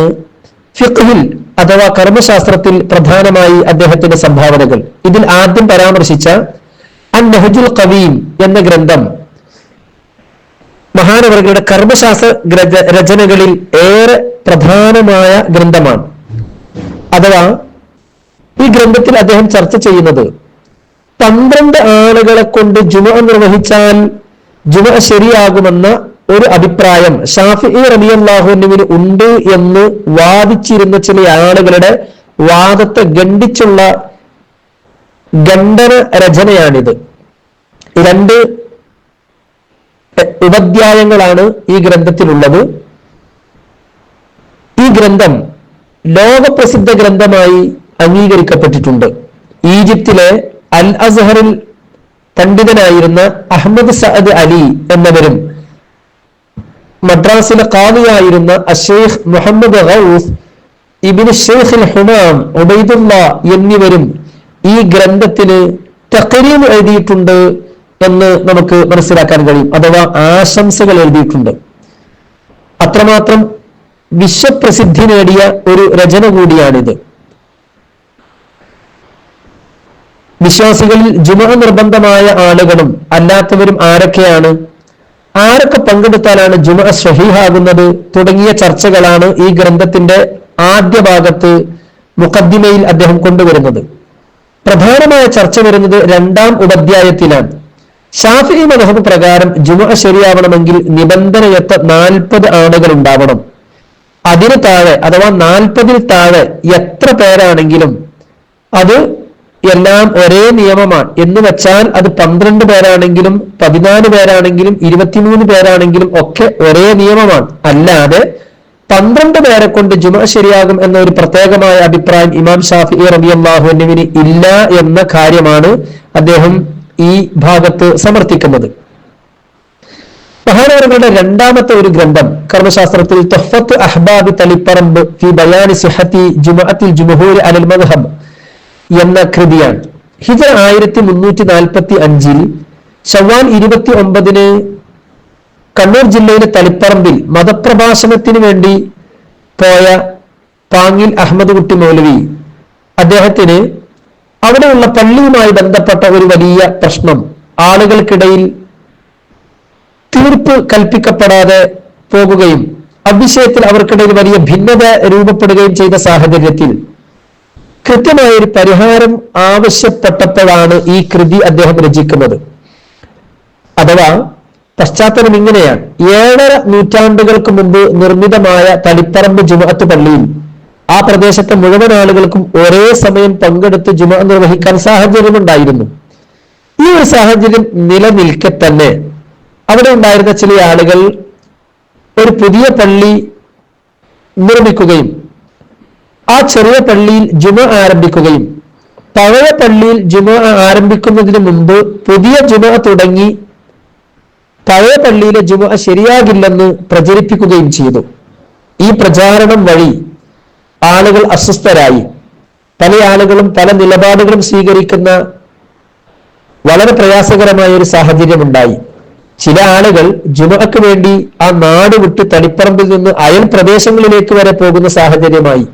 ഫിഖ്ഹിൽ അഥവാ കർമ്മശാസ്ത്രത്തിൽ പ്രധാനമായി അദ്ദേഹത്തിന്റെ സംഭാവനകൾ. ഇതിൽ ആദ്യം പരാമർശിച്ച അന്നഹ്ജുൽ ഖവീം എന്ന ഗ്രന്ഥം മഹാനവറുകളുടെ കർമ്മശാസ്ത്ര രചനകളിൽ ഏറെ പ്രധാനമായ ഗ്രന്ഥമാണ്. അഥവാ ഈ ഗ്രന്ഥത്തിൽ അദ്ദേഹം ചർച്ച ചെയ്യുന്നത് 12 ആളുകളെ കൊണ്ട് ജുമുഅ നിർവഹിച്ചാൽ ജുമുഅ ശരിയാകുമെന്ന ഒരു അഭിപ്രായം ഷാഫിഈ റളിയല്ലാഹു അൻഹുവിന് ഉണ്ട് എന്ന് വാദിച്ചിരുന്ന ചില ആളുകളുടെ വാദത്തെ ഖണ്ഡിച്ചുള്ള ഖണ്ഡന രചനയാണിത്. 2 ഉപധ്യായങ്ങളാണ് ഈ ഗ്രന്ഥത്തിലുള്ളത്. ഈ ഗ്രന്ഥം ലോകപ്രസിദ്ധ ഗ്രന്ഥമായി അംഗീകരിക്കപ്പെട്ടിട്ടുണ്ട്. ഈജിപ്തിലെ അൽ അസ്ഹറിൽ പണ്ഡിതനായിരുന്ന അഹമ്മദ് സഅദ് അലി എന്നവരും മദ്രാസിലെ ഖാദിയായിരുന്ന അഷേഖ് മുഹമ്മദ് ഗൗസ് ഇബ്നു ഷെയ്ഖ് അൽ ഹുമാം ഉബൈദുല്ല എന്നിവരും ഈ ഗ്രന്ഥത്തിന് തഖരീം എഴുതിയിട്ടുണ്ട് എന്ന് നമുക്ക് മനസ്സിലാക്കാൻ കഴിയും. അഥവാ ആശംസകൾ എഴുതിയിട്ടുണ്ട്. അത്രമാത്രം വിശ്വപ്രസിദ്ധി നേടിയ ഒരു രചന കൂടിയാണിത്. വിശ്വാസികളിൽ ജുമുഅ നിർബന്ധമായ ആളുകളും അല്ലാത്തവരും ആരൊക്കെയാണ്, ആരൊക്കെ പങ്കെടുത്താലാണ് ജുമുഅ സ്വഹീഹാകുന്നത് തുടങ്ങിയ ചർച്ചകളാണ് ഈ ഗ്രന്ഥത്തിന്റെ ആദ്യ ഭാഗത്ത് മുഖദ്ദിമയിൽ അദ്ദേഹം കൊണ്ടുവരുന്നത്. പ്രധാനമായ ചർച്ച വരുന്നത് 2-ാം ഉപധ്യായത്തിലാണ്. ഷാഫിഈ മദ്ഹബ് പ്രകാരം ജുമുഅ ശരിയാവണമെങ്കിൽ നിബന്ധനയൊത്ത 40 ആളുകൾ ഉണ്ടാവണം. അതിന് താഴെ അഥവാ 40-ൽ താഴെ എത്ര പേരാണെങ്കിലും അത് എല്ലാം ഒരേ നിയമമാണ്. എന്ന് വെച്ചാൽ അത് 12 പേരാണെങ്കിലും 14 പേരാണെങ്കിലും 23 പേരാണെങ്കിലും ഒക്കെ ഒരേ നിയമമാണ്. അല്ലാതെ 12 പേരെ കൊണ്ട് ജുമുഅ ശരിയാകും എന്ന ഒരു പ്രത്യേകമായ അഭിപ്രായം ഇമാം ഷാഫിഈ റളിയല്ലാഹു അൻഹുവിന് ഇല്ല എന്ന കാര്യമാണ് അദ്ദേഹം ഈ ഭാഗത്ത് സമർത്ഥിക്കുന്നത്. മഹാനവറുകളുടെ 2-ാമത്തെ ഒരു ഗ്രന്ഥം കർമ്മശാസ്ത്രത്തിൽ തുഹ്ഫത്ത് അഹ്ബാബി തളിപ്പറമ്പ് ഫി ബയാനി സിഹ്ഹത്തി ജുമുഅത്തിൽ ജുംഹൂരി അലൽ മദ്ഹബ് എന്ന കൃതിയാണ്. ഹിജ്റ 1345 ശവ്വാൽ 29 കണ്ണൂർ ജില്ലയിലെ തളിപ്പറമ്പിൽ മതപ്രഭാഷണത്തിന് വേണ്ടി പോയ പാങ്ങിൽ അഹമ്മദ് കുട്ടി മൗലവി അദ്ദേഹത്തിന് അവിടെയുള്ള പള്ളിയുമായി ബന്ധപ്പെട്ട ഒരു വലിയ പ്രശ്നം, ആളുകൾക്കിടയിൽ തീർപ്പ് കൽപ്പിക്കപ്പെടാതെ പോകുകയും അവിഷയത്തിൽ അവർക്കിടയിൽ വലിയ ഭിന്നത രൂപപ്പെടുകയും ചെയ്ത സാഹചര്യത്തിൽ കൃത്യമായ ഒരു പരിഹാരം ആവശ്യപ്പെട്ടപ്പോഴാണ് ഈ കൃതി അദ്ദേഹം രചിക്കുന്നത്. അഥവാ പശ്ചാത്തലം ഇങ്ങനെയാണ്. 7.5 നൂറ്റാണ്ടുകൾക്ക് മുമ്പ് നിർമ്മിതമായ തളിപ്പറമ്പ് ജുമുഅത്ത് പള്ളിയിൽ ആ പ്രദേശത്തെ മുഴുവൻ ആളുകൾക്കും ഒരേ സമയം പങ്കെടുത്ത് ജുമുഅ നിർവഹിക്കാൻ സാഹചര്യമുണ്ടായിരുന്നു. ഈ ഒരു സാഹചര്യം നിലനിൽക്കെ തന്നെ അവിടെ ഉണ്ടായിരുന്ന ചില ആളുകൾ ഒരു പുതിയ പള്ളി നിർമ്മിക്കുകയും ആ ചെറിയ പള്ളിയിൽ ജുമ ആരംഭിക്കുകയും പഴയ പള്ളിയിൽ ജുമ ആരംഭിക്കുന്നതിന് മുമ്പ് പുതിയ ജുമ തുടങ്ങി പഴയ പള്ളിയിലെ ജുമ ശരിയാകില്ലെന്ന് പ്രചരിപ്പിക്കുകയും ചെയ്തു. ഈ പ്രചാരണം വഴി ആളുകൾ അസ്വസ്ഥരായി. പല ആളുകളും പല നിലപാടുകളും സ്വീകരിക്കുന്ന വളരെ പ്രയാസകരമായ ഒരു സാഹചര്യം ഉണ്ടായി. ചില ആളുകൾ ജുമഅക്ക് വേണ്ടി ആ നാട് വിട്ട് തളിപ്പറമ്പിൽ നിന്ന് അയൽ പ്രദേശങ്ങളിലേക്ക് വരെ പോകുന്ന സാഹചര്യമായി.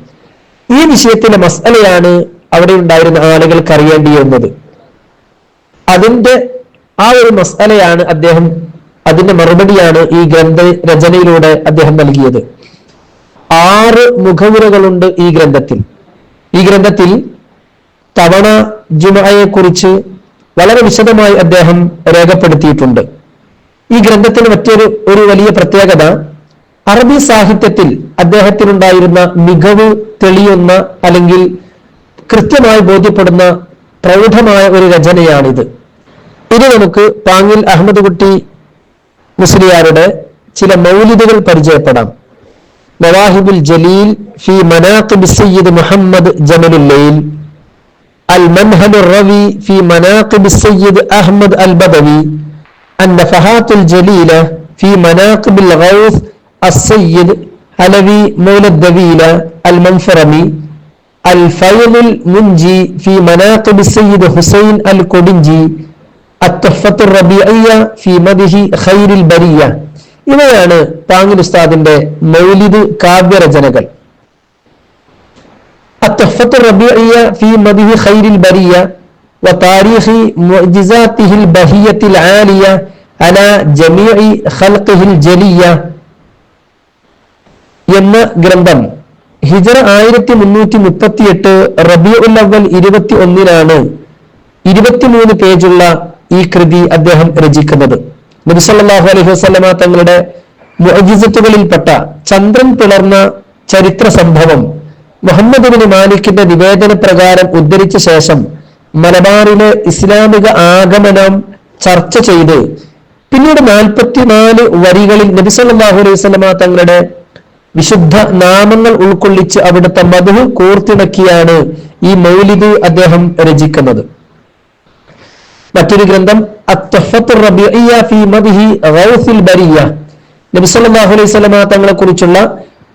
ഈ വിഷയത്തിലെ മസ്അലയാണ് അവിടെ ഉണ്ടായിരുന്ന ആളുകൾക്ക് അറിയേണ്ടിയിരുന്നത്. അതിന്റെ ആ ഒരു മസ്അലയാണ് അതിന്റെ മറുപടിയാണ് ഈ ഗ്രന്ഥ രചനയിലൂടെ അദ്ദേഹം നൽകിയത്. 6 മുഖവുരകളുണ്ട് ഈ ഗ്രന്ഥത്തിൽ തവണ ജുമഅയെ കുറിച്ച് വളരെ വിശദമായി അദ്ദേഹം രേഖപ്പെടുത്തിയിട്ടുണ്ട്. ഈ ഗ്രന്ഥത്തിന് മറ്റൊരു വലിയ പ്രത്യേകത, അറബി സാഹിത്യത്തിൽ അദ്ദേഹത്തിനുണ്ടായിരുന്ന മികവ് തെളിയുന്ന അല്ലെങ്കിൽ കൃത്യമായി ബോധ്യപ്പെടുന്ന പ്രൗഢമായ ഒരു രചനയാണിത്. ഇത് നമുക്ക് പാങ്ങിൽ അഹമ്മദ് കുട്ടി മുസ്ലിയാരുടെ ചില മൗലിദുകൾ പരിചയപ്പെടാം. മവാഹിബുൽ ജലീൽ ഫി മനാഖിബ് സയ്യിദ് മുഹമ്മദ് ജമലുൽ ലൈൽ, അൽ മൻഹലുർ റവി ഫി മനാഖിബ് സയ്യിദ് അഹ്മദ് അൽ ബദവി, അന്നഫഹാത്തുൽ ജലീല ഫി മനാഖിബിൽ ഗൗസ് അസ്സയ്യിദ് അലവി മൗലദ് ദവീല അൽ മൻഫറമി, അൽ ഫൈലുൽ മുൻജി ഫി മനാഖിബ് സയ്യിദ് ഹുസൈൻ അൽ കൊടിഞ്ചി, അത്തുഹ്ഫത്തുർ റബീഇയ്യ ഫി മദ്ഹി ഖൈറിൽ ബരിയ. ഇവയാണ് പാങ്ങിൽ ഉസ്താദിന്റെ മൗലിദ് കാവ്യരചനകൾ. അത്തുഹ്ഫത്തുർ റബീഇയ്യ ഫി മദ്ഹി ഖൈറിൽ ബരിയ വതാരീഖി മുഅ്ജിസാതിഹിൽ ബഹിയത്തിൽ ആലിയ അലാ ജമീഇ ഖൽഖിഹിൽ ജലിയ എന്ന ഗ്രന്ഥം ഹിജറ 1338 റബീഉൽ അവ്വൽ 21-നാണ് 23 പേജുള്ള ഈ കൃതി അദ്ദേഹം രചിക്കുന്നത്. നബി സല്ലല്ലാഹു അലൈഹി വസല്ലമ തങ്ങളുടെ മുഅ്ജിസത്തുകളിൽപ്പെട്ട ചന്ദ്രൻ പിളർന്ന ചരിത്ര സംഭവം മുഹമ്മദ് ബിൻ മാലിക്കിന്റെ നിവേദന പ്രകാരം ഉദ്ധരിച്ച ശേഷം മലബാറിലെ ഇസ്ലാമിക ആഗമനം ചർച്ച ചെയ്ത് പിന്നീട് 44 വരികളിൽ നബി സല്ലല്ലാഹു അലൈഹി വസല്ലമ തങ്ങളുടെ വിശുദ്ധ നാമങ്ങൾ ഉൾക്കൊള്ളിച്ച് അവിടുത്തെ മദ്ഹ് കോർത്തിണക്കിയാണ് ഈ മൗലിദ് അദ്ദേഹം രചിക്കുന്നത്. മറ്റൊരു ഗ്രന്ഥം അത്തുഹ്ഫത്തുർ റബീഇയ്യ ഫി മദ്ഹി ഗൗസിൽ ബരിയ, നബി സല്ലല്ലാഹു അലൈഹി വസല്ലമ തങ്ങളെ കുറിച്ചുള്ള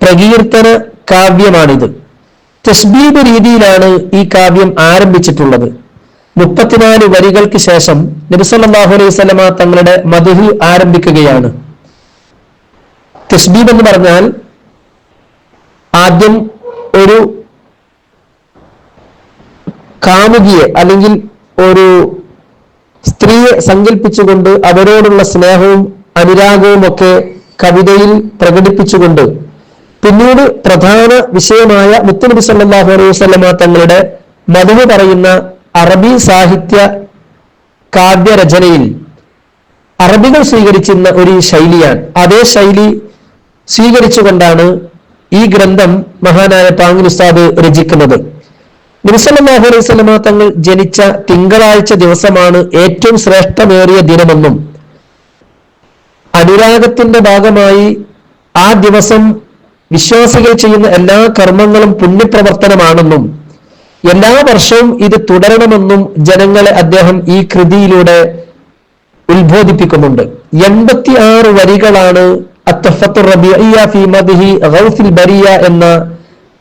പ്രകീർത്തന കാവ്യമാണിത്. തശ്ബീബ് രീതിയിലാണ് ഈ കാവ്യം ആരംഭിച്ചിട്ടുള്ളത്. 34 വരികൾക്ക് ശേഷം നബി സല്ലല്ലാഹു അലൈഹി വസല്ലമ തങ്ങളുടെ മദ്ഹ് ആരംഭിക്കുകയാണ്. തശ്ബീബ് എന്ന് പറഞ്ഞാൽ ആദ്യം ഒരു കാമുകിയെ അല്ലെങ്കിൽ ഒരു സ്ത്രീയെ സങ്കല്പിച്ചുകൊണ്ട് അവരോടുള്ള സ്നേഹവും അനുരാഗവും ഒക്കെ കവിതയിൽ പ്രകടിപ്പിച്ചുകൊണ്ട് പിന്നീട് പ്രധാന വിഷയമായ മുത്തുനബി സല്ലല്ലാഹു അലൈഹി വസല്ലമ തങ്ങളുടെ മദ്ഹ് പറയുന്ന അറബി സാഹിത്യ കാവ്യരചനയിൽ അറബികൾ സ്വീകരിച്ചിരുന്ന ഒരു ശൈലിയാണ്. അതേ ശൈലി സ്വീകരിച്ചുകൊണ്ടാണ് ഈ ഗ്രന്ഥം മഹാനായ പാങ്ങിൽ ഉസ്താദ് രചിക്കുന്നത്. നബി സല്ലല്ലാഹു അലൈഹി വസല്ലമ തങ്ങൾ ജനിച്ച തിങ്കളാഴ്ച ദിവസമാണ് ഏറ്റവും ശ്രേഷ്ഠമേറിയ ദിനമെന്നും അനുരാഗത്തിന്റെ ഭാഗമായി ആ ദിവസം വിശ്വാസികൾ ചെയ്യുന്ന എല്ലാ കർമ്മങ്ങളും പുണ്യപ്രവർത്തനമാണെന്നും എല്ലാ വർഷവും ഇത് തുടരണമെന്നും ജനങ്ങളെ അദ്ദേഹം ഈ കൃതിയിലൂടെ ഉത്ബോധിപ്പിക്കുന്നുണ്ട്. 86 വരികളാണ് അത്തുഹ്ഫത്തുർ റബീഇയ്യ ഫി മദ്ഹി ഗൗസിൽ ബരിയ എന്ന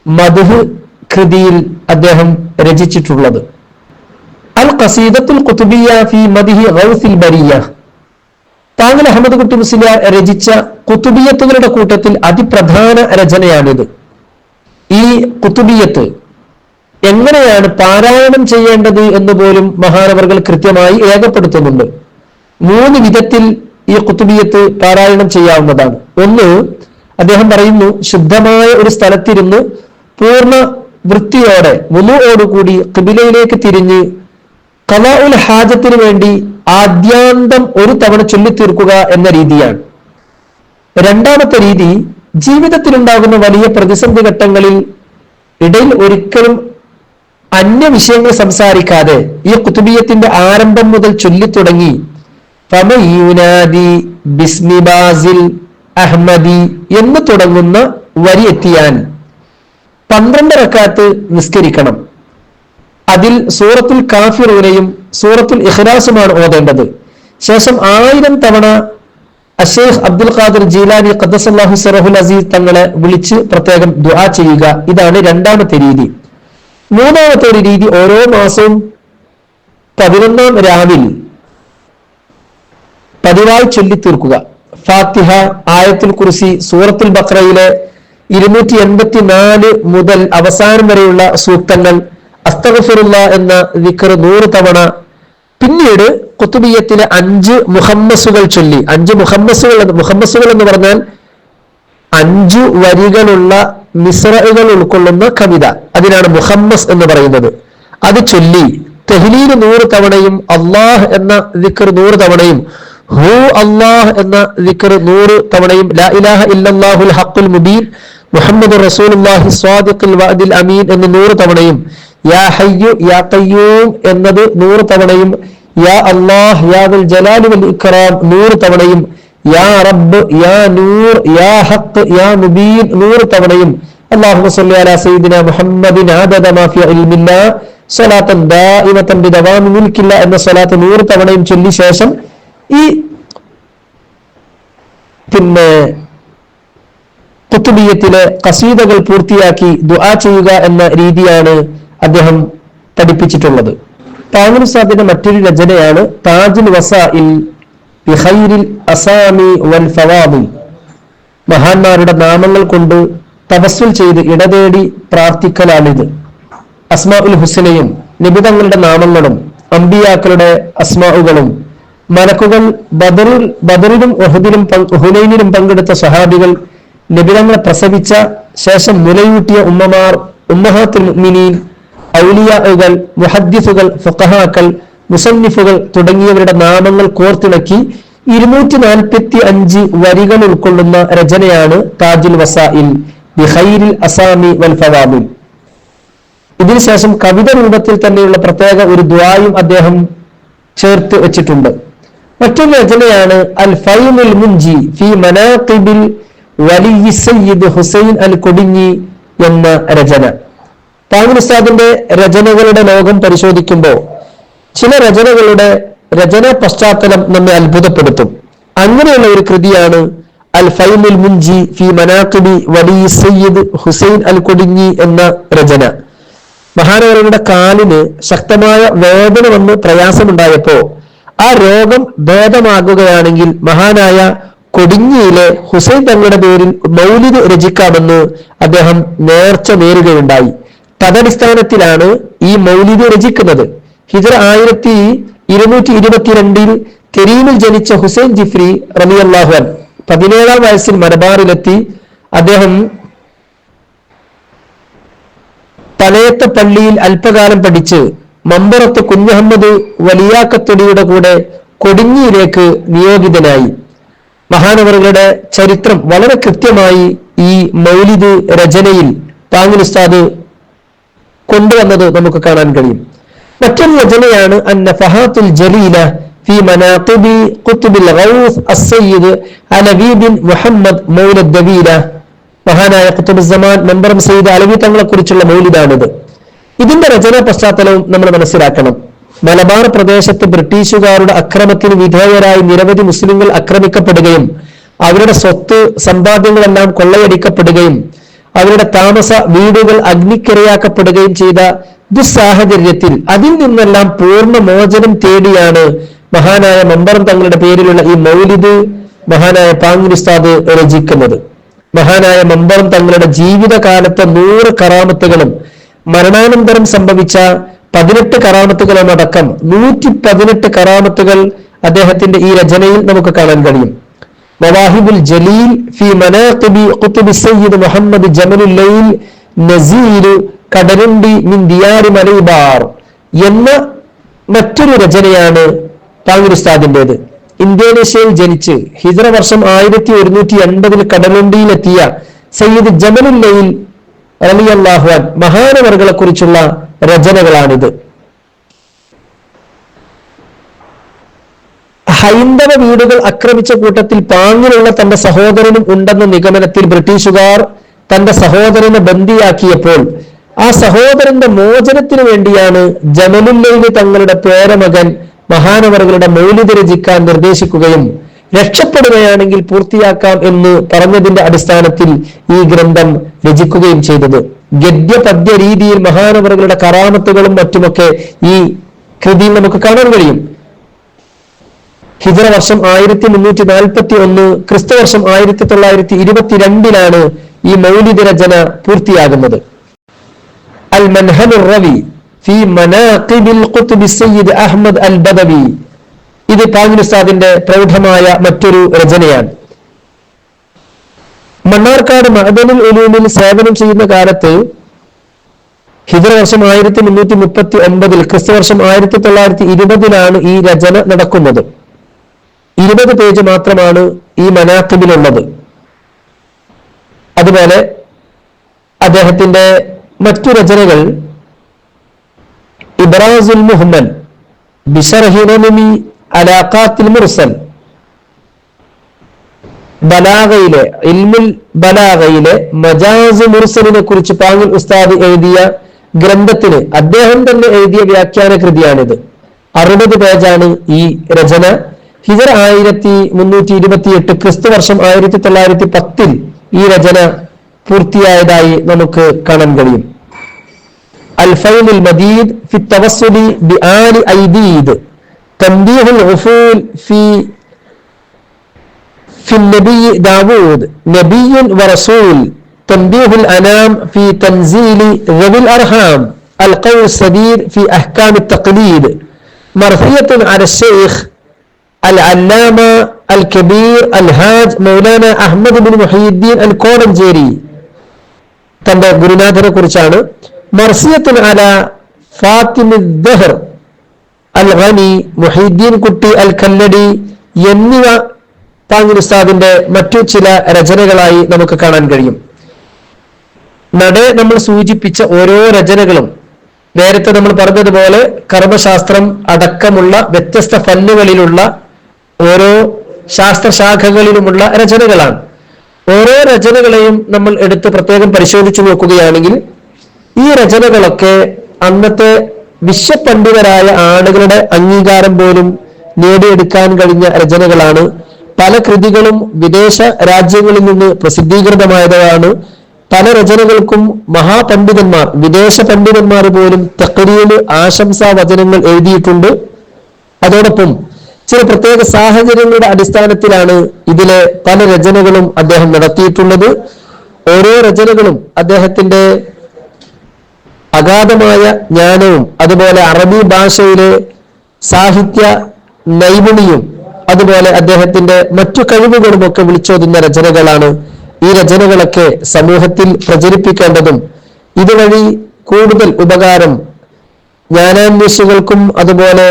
മദ്ഹ് കൃതിയിൽ അദ്ദേഹം രചിച്ചിട്ടുള്ളത്. അൽ ഖസീദത്തുൽ ഖുതുബിയ്യ ഫി മദ്ഹി ഗൗസിൽ ബരിയ, പാങ്ങിൽ അഹമ്മദ് കുട്ടി മുസ്ലിയാർ രചിച്ച ഖുതുബിയത്തുകളുടെ കൂട്ടത്തിൽ അതിപ്രധാന രചനയാണിത്. ഈ ഖുതുബിയത്ത് എങ്ങനെയാണ് പാരായണം ചെയ്യേണ്ടത് എന്ന് പോലും മഹാനവർകൾ കൃത്യമായി രേഖപ്പെടുത്തുന്നുണ്ട്. 3 വിധത്തിൽ ഈ ഖുതുബിയത്ത് പാരായണം ചെയ്യാവുന്നതാണ്. ഒന്ന്, അദ്ദേഹം പറയുന്നു, ശുദ്ധമായ ഒരു സ്ഥലത്തിരുന്ന് പൂർണ്ണ വൃത്തിയോടെ വുളുഓടുകൂടി ഖിബിലയിലേക്ക് തിരിഞ്ഞ് ഖളാഉൽ ഹാജത്തിന് വേണ്ടി ആദ്യാന്തം ഒരു തവണ ചൊല്ലിത്തീർക്കുക എന്ന രീതിയാണ്. രണ്ടാമത്തെ രീതി, ജീവിതത്തിലുണ്ടാകുന്ന വലിയ പ്രതിസന്ധി ഘട്ടങ്ങളിൽ ഇടയിൽ ഒരിക്കലും അന്യ വിഷയങ്ങൾ സംസാരിക്കാതെ ഈ ഖുതുബിയത്തിന്റെ ആരംഭം മുതൽ ചൊല്ലിത്തുടങ്ങി ഫമയൂനാദി ബിസ്മി ബാസിൽ അഹ്മദി എന്ന് തുടങ്ങുന്ന വരി എത്തിയാൻ 12 റക്അത്ത് നിസ്കരിക്കണം. അതിൽ സൂറത്തുൽ കാഫിറൂനയും സൂറത്തുൽ ഇഖ്ലാസുമാണ് ഓതേണ്ടത്. ശേഷം 1000 തവണ അഷേഖ് അബ്ദുൽ ഖാദിർ ജീലാനി ഖദ്ദസല്ലാഹു സിറഹുൽ അസീസ് തങ്ങളെ വിളിച്ച് പ്രത്യേകം ദുആ ചെയ്യുക. ഇതാണ് രണ്ടാമത്തെ രീതി. മൂന്നാമത്തെ ഒരു രീതി, ഓരോ മാസവും 11-ാം രാവിൽ പതിവായി ചൊല്ലി തീർക്കുക. ഫാത്തിഹ, ആയത്തുൽ കുർസി, സൂറത്തുൽ ബഖറയിലെ 284 മുതൽ അവസാനം വരെയുള്ള സൂക്തങ്ങൾ, അസ്തഗ്ഫിറുല്ലാഹ് എന്ന ദിക്ർ 100 തവണ. പിന്നീട് ഖുതുബിയ്യത്തിലെ 5 മുഹമ്മസുകൾ ചൊല്ലി. 5 മുഹമ്മസുകൾ എന്ന് പറഞ്ഞാൽ 5 വരികളുള്ള മിസ്റകൾ ഉൾക്കൊള്ളുന്ന കവിത, അതിനാണ് മുഹമ്മസ് എന്ന് പറയുന്നത്. അത് ചൊല്ലി തഹ്ലീൽ 100 തവണയും അല്ലാഹ് എന്ന ദിക്ർ 100 തവണയും ഹു അല്ലാഹ് എന്ന ദിക്ർ 100 തവണയും ലാ ഇലാഹ ഇല്ലല്ലാഹുൽ ഹഖുൽ മുബീൻ മുഹമ്മദുർ റസൂലുള്ളാഹി സ്വാദിഖുൽ വഅദിൽ അമീൻ എന്ന് 100 തവണയും യാ ഹയ്യു യാ ഖയ്യൂം എന്നത് 100 തവണയും യാ അല്ലാഹ് യാ ദുൽ ജലാലി വൽ ഇക്റാം 100 തവണയും യാ റബ്ബ് യാ നൂർ യാ ഹഖ് യാ മുബീൻ 100 തവണയും അല്ലാഹുമ്മ സ്വല്ലി അലാ സയ്യിദിനാ മുഹമ്മദിൻ അദദ മാ ഫി ഇൽമില്ലാഹ് സ്വലാത്തൻ ദാഇമതൻ ബിദവാമി മുൽക്കില്ലാഹ് എന്ന സ്വലാത്ത് 100 തവണയും ചൊല്ലി ശേഷം ഈ ഖുതുബിയ്യത്തിലെ ഖസീദകൾ പൂർത്തിയാക്കി ദുആ ചെയ്യുക എന്ന രീതിയാണ് അദ്ദേഹം പഠിപ്പിച്ചിട്ടുള്ളത്. താങ്ങുൽ ഉസ്താദിന്റെ മറ്റൊരു രചനയാണ് താജുൽ വസാഇൽ ബിഖൈരിൽ അസാമി വൽ ഫവാദിൽ. മഹാന്മാരുടെ നാമങ്ങൾ കൊണ്ട് തവസ്സുൽ ചെയ്ത് ഇടതേടി പ്രാർത്ഥിക്കലാണിത്. അസ്മാഉൽ ഹുസ്നയും നബിതങ്ങളുടെ നാമങ്ങളും അമ്പിയാക്കളുടെ അസ്മാഉകളും മലക്കുകൾ ബദറിലും ഉഹദിലും ഹുനൈനിലും പങ്കെടുത്ത സഹാബികൾ, നബിതങ്ങളെ പ്രസവിച്ച ശേഷം മുലയൂട്ടിയ ഉമ്മമാർ, ഉമ്മഹാത്തുൽ മുഅ്മിനീൻ, ഔലിയാകൾ, മുഹദ്ദിസുകൾ, ഫുഖഹാക്കൾ, മുസന്നിഫുകൾ തുടങ്ങിയവരുടെ നാമങ്ങൾ കോർത്തിണക്കി 245 വരികൾ ഉൾക്കൊള്ളുന്ന രചനയാണ് താജുൽ വസാഇൽ ബിഖൈരിൽ അസാമി വൽ ഫവാദിൽ. ഇതിനുശേഷം കവിത രൂപത്തിൽ തന്നെയുള്ള പ്രത്യേക ഒരു ദുആയും അദ്ദേഹം ചേർത്ത് വെച്ചിട്ടുണ്ട്. മറ്റൊരു രചനയാണ് അൽ ഫൈമുൽ മുൻജി ഫി മനാഖിബിൽ വലിയ സയ്യിദ് ഹുസൈൻ അൽ കൊടിഞ്ഞി എന്ന രചന. താങ്ങുൽ ഉസ്താദിന്റെ രചനകളുടെ ലോകം പരിശോധിക്കുമ്പോൾ ചില രചനകളുടെ രചനാ പശ്ചാത്തലം നമ്മെ അത്ഭുതപ്പെടുത്തും. അങ്ങനെയുള്ള ഒരു കൃതിയാണ് അൽ ഫൈമുൽ മുൻജി ഫി മനാഖിബി വലിയ സയ്യിദ് ഹുസൈൻ അൽ കൊടിഞ്ഞി എന്ന രചന. മഹാനവരുടെ കാലിന് ശക്തമായ വേദന വന്ന് പ്രയാസമുണ്ടായപ്പോ ആ രോഗം ഭേദമാകുകയാണെങ്കിൽ മഹാനായ കൊടിഞ്ഞിയിലെ ഹുസൈൻ തങ്ങളുടെ പേരിൽ മൗലിദ് രചിക്കാമെന്ന് അദ്ദേഹം നേർച്ച നേരുകയുണ്ടായി. തദടിസ്ഥാനത്തിലാണ് ഈ മൗലിദ് രചിക്കുന്നത്. ഹിജ്റ 1222 കരീമിൽ ജനിച്ച ഹുസൈൻ ജിഫ്രി റളിയല്ലാഹു അൻഹു 17-ാം വയസ്സിൽ മലബാറിലെത്തി. അദ്ദേഹം പലയത്ത പള്ളിയിൽ അല്പകാലം പഠിച്ച് മമ്പറത്ത് കുഞ്ഞഹമ്മദ് വലിയാക്കത്തൊടിയുടെ കൂടെ കൊടിഞ്ഞിയിലേക്ക് നിയോഗിതനായി. മഹാനവറുകളുടെ ചരിത്രം വളരെ കൃത്യമായി ഈ മൗലിദ് രചനയിൽ താങ്ങുൽ ഉസ്താദ് കൊണ്ടുവന്നത് നമുക്ക് കാണാൻ കഴിയും. മറ്റൊരു രചനയാണ് അന്നഫഹാത്തുൽ ജലീല ഫി മനാഖിബി ഖുത്ബിൽ ഗൗസ് അസ്സയ്യിദ് അലവി ബിൻ മുഹമ്മദ് മൗലദ് ദവീല. മഹാനായ ഖുത്ബുസ്സമാൻ മമ്പറം സയ്യിദ് അലവി തങ്ങളെ കുറിച്ചുള്ള മൗലിദാണിത്. ഇതിന്റെ രചനാ പശ്ചാത്തലവും നമ്മൾ മനസ്സിലാക്കണം. മലബാർ പ്രദേശത്ത് ബ്രിട്ടീഷുകാരുടെ അക്രമത്തിന് വിധേയരായി നിരവധി മുസ്ലിങ്ങൾ ആക്രമിക്കപ്പെടുകയും അവരുടെ സ്വത്ത് സമ്പാദ്യങ്ങളെല്ലാം കൊള്ളയടിക്കപ്പെടുകയും അവരുടെ താമസ വീടുകൾ അഗ്നിക്കിരയാക്കപ്പെടുകയും ചെയ്ത ദുസ്സാഹചര്യത്തിൽ അതിൽ നിന്നെല്ലാം പൂർണ്ണ മോചനം തേടിയാണ് മഹാനായ മമ്പറം തങ്ങളുടെ പേരിലുള്ള ഈ മൗലിദ് മഹാനായ താങ്ങുൽ ഉസ്താദ് രചിക്കുന്നത്. മഹാനായ മമ്പറം തങ്ങളുടെ ജീവിതകാലത്തെ 100 കറാമത്തുകളും മരണാനന്തരം സംഭവിച്ച 18 കറാമത്തുകളും അടക്കം 118 കറാമത്തുകൾ അദ്ദേഹത്തിന്റെ ഈ രചനയിൽ നമുക്ക് കാണാൻ കഴിയും. മവാഹിബുൽ ജലീൽ ഫി മനാഖിബി ഖുത്ബി സയ്യിദ് മുഹമ്മദ് ജമലുൽ ലൈൽ നസീൽ കടലുണ്ടി മിൻ ദിയാരി മലബാർ എന്ന മറ്റൊരു രചനയാണ് താങ്ങുൽ ഉസ്താദിന്റേത്. ഇന്തോനേഷ്യയിൽ ജനിച്ച് ഹിജ്റ വർഷം 1180 കടലുണ്ടിയിലെത്തിയ സയ്യിദ് ജമലുൽ ലൈൽ റളിയല്ലാഹു അൻഹു മഹാനവറുകളെ കുറിച്ചുള്ള രചനകളാണിത്. ഹൈന്ദവ വീടുകൾ ആക്രമിച്ച കൂട്ടത്തിൽ പാങ്ങിലുള്ള തന്റെ സഹോദരനും ഉണ്ടെന്ന നിഗമനത്തിൽ ബ്രിട്ടീഷുകാർ തന്റെ സഹോദരനെ ബന്ദിയാക്കിയപ്പോൾ ആ സഹോദരന്റെ മോചനത്തിന് വേണ്ടിയാണ് ജമലുല്ലയിൽ തങ്ങളുടെ പേരമകൻ മഹാനവറുകളുടെ മൗലിദ് രചിക്കാൻ നിർദ്ദേശിക്കുകയും രക്ഷപ്പെടുകയാണെങ്കിൽ പൂർത്തിയാക്കാം എന്ന് പറഞ്ഞതിന്റെ അടിസ്ഥാനത്തിൽ ഈ ഗ്രന്ഥം രചിക്കുകയും ചെയ്തത്. ഗദ്യപദ്യ രീതിയിൽ മഹാനവറുകളുടെ കറാമത്തുകളും മറ്റുമൊക്കെ ഈ കൃതിയിൽ നമുക്ക് കാണാൻ കഴിയും. ഹിജ്റ വർഷം 1341, ക്രിസ്തുവർഷം 1922 ഈ മൗലിദ് രചന പൂർത്തിയാകുന്നത്. അൽ മൻഹലുർ റവി ഫി മനാഖിബിൽ ഖുത്ബി സയ്യിദ് അഹ്മദ് അൽ ബദവി, ഇത് പാങ്ങിൽ ഉസ്താദിന്റെ പ്രൗഢമായ മറ്റൊരു രചനയാണ്. മണ്ണാർക്കാട് മഅദനുൽ ഉലൂമിൽ സേവനം ചെയ്യുന്ന കാലത്ത് ഹിജ്റ വർഷം 1339, ക്രിസ്തുവർഷം 1920 ഈ രചന നടക്കുന്നത്. 20 പേജ് മാത്രമാണ് ഈ മനാഖിബിലുള്ളത്. അതുപോലെ അദ്ദേഹത്തിന്റെ മറ്റു രചനകൾ ഇബ്രാസുൽ മുഹമ്മൽ ബിശർഹി നമി അലാഖാത്തിൽ മുർസൽ, ബലാഗയിലെ ഇൽമുൽ ബലാഗയിലെ മജാസ് മുർസലിനെ കുറിച്ച് പാങ്ങിൽ ഉസ്താദ് എഴുതിയ ഗ്രന്ഥത്തിന് അദ്ദേഹം തന്നെ എഴുതിയ വ്യാഖ്യാന കൃതിയാണിത്. 60 പേജാണ് ഈ രചന. ഹിജ്റ 1328, ക്രിസ്തുവർഷം 1910 ഈ രചന പൂർത്തിയായതായി നമുക്ക് കാണാൻ കഴിയും. അൽ ഫൈലുൽ മദീദ് ഫി തവസ്സുലി ബിആലി ഐദീദ്, തൻബീഹുൽ ഗുഫൂൽ ഫി നബി ദാവൂദ് നബിയ്യുൻ വറസൂൽ, തൻബീഹുൽ അനാം ഫി തൻസീലി ദവിൽ അർഹാം, അൽ ഖൗൽ സദീദ് ഫി അഹ്കാം അത്തഖ്ലീദ്, മർഫിയത്തുൻ അല ശൈഖ് അൽ അല്ലാമ അൽ കബീർ അൽ ഹാജ് മൗലാന അഹ്മദ് ബിൻ മുഹയ്യിദ്ദീൻ അൽ കോടഞ്ചേരി, തന്റെ ഗുരുനാഥനെ കുറിച്ചാണ്. മർസിയത്തുൻ അല ഫാത്തിമുദ് ദഹർ അൽ ഗനി, മുഹയ്യിദ്ദീൻ കുട്ടി അൽ കല്ലടി എന്നിവ പാങ്ങിൽ ഉസ്താദിന്റെ മറ്റു ചില രചനകളായി നമുക്ക് കാണാൻ കഴിയും. നമ്മൾ സൂചിപ്പിച്ച ഓരോ രചനകളും നേരത്തെ നമ്മൾ പറഞ്ഞതുപോലെ കർമ്മശാസ്ത്രം അടക്കമുള്ള വ്യത്യസ്ത ഫന്നുകളിലുള്ള ഓരോ ശാസ്ത്രശാഖകളിലുമുള്ള രചനകളാണ്. ഓരോ രചനകളെയും നമ്മൾ എടുത്ത് പ്രത്യേകം പരിശോധിച്ചു നോക്കുകയാണെങ്കിൽ ഈ രചനകളൊക്കെ അന്നത്തെ വിശ്വപണ്ഡിതരായ ആളുകളുടെ അംഗീകാരം പോലും നേടിയെടുക്കാൻ കഴിഞ്ഞ രചനകളാണ്. പല കൃതികളും വിദേശ രാജ്യങ്ങളിൽ നിന്ന് പ്രസിദ്ധീകൃതമായതാണ്. പല രചനകൾക്കും മഹാപണ്ഡിതന്മാർ, വിദേശ പണ്ഡിതന്മാർ പോലും തഖ്രീല് ആശംസാ വചനങ്ങൾ എഴുതിയിട്ടുണ്ട്. അതോടൊപ്പം ചില പ്രത്യേക സാഹചര്യങ്ങളുടെ അടിസ്ഥാനത്തിലാണ് ഇതിലെ പല രചനകളും അദ്ദേഹം നടത്തിയിട്ടുള്ളത്. ഓരോ രചനകളും അദ്ദേഹത്തിന്റെ അഗാധമായ ജ്ഞാനവും അതുപോലെ അറബി ഭാഷയിലെ സാഹിത്യ നൈപുണ്യവും അതുപോലെ അദ്ദേഹത്തിന്റെ മറ്റു കഴിവുകളും ഒക്കെ വിളിച്ചോതുന്ന രചനകളാണ്. ഈ രചനകളൊക്കെ സമൂഹത്തിൽ പ്രചരിപ്പിക്കേണ്ടതും ഇതുവഴി കൂടുതൽ ഉപകാരം ജ്ഞാനാന്വേഷികൾക്കും അതുപോലെ